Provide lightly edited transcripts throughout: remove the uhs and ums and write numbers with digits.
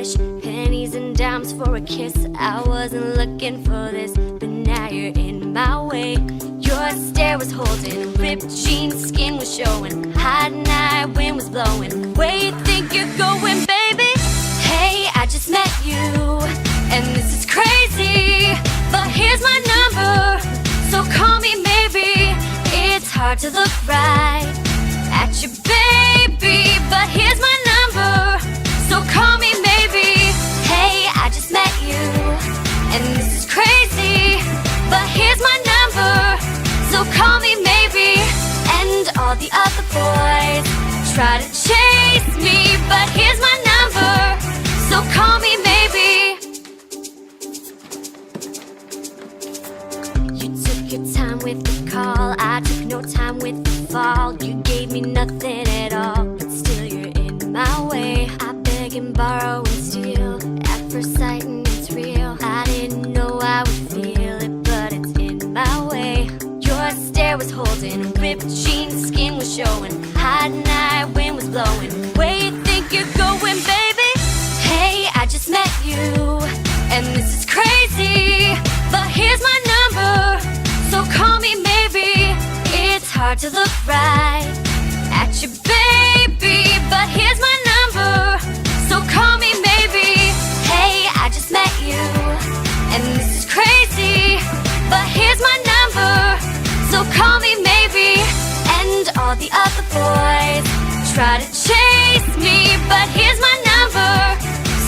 wish pennies and dimes for a kiss. I wasn't looking for this, but now you're in my way. Your stare was holding, ripped jeans, skin was showing, hot night wind was blowing. Where you think you're going, baby? Hey, I just met you, and this is crazy, but here's my number, so call me maybe. It's hard to look right at you, baby, but here's my number, so call me maybe. Hey, I just met you, and this is crazy, but here's my number, so call me maybe. And all the other boys try to chase me, but here's my number, so call me maybe. You took your time with the call, I took no time with the fall. You gave me nothing at all, but still you're in my way. I beg and borrow and steal at first sight, and it's real. I didn't know I would feel it, but it's in my way. Your stare was holding, ripped jeans, skin was showing, hot night wind was blowing. Where you think you're going, baby? Hey, I just met you, and this is crazy, but here's my number, so call me maybe. It's hard to look right at you, baby, but here's my number, so call me maybe. Hey, I just met you, and this is crazy, but here's my number, so call me maybe. And all the other boys try to chase me, but here's my number,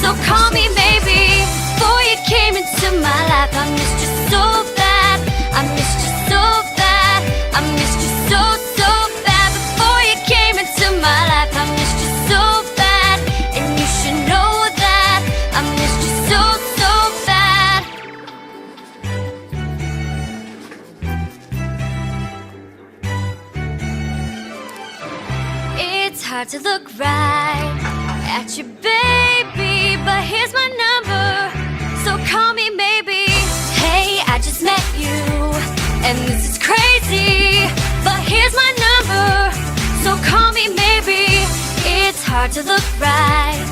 so call me maybe. Before you came into my life, I missed you so bad, I missed you so bad, I missed you so, so bad. Before you came into my life, I missed you so bad, and you should know that I missed you so, so bad. It's hard to look right at you, baby, but here's my number, so call me maybe. Hey, I just met you, and this is crazy, but here's my number, so call me maybe. It's hard to look right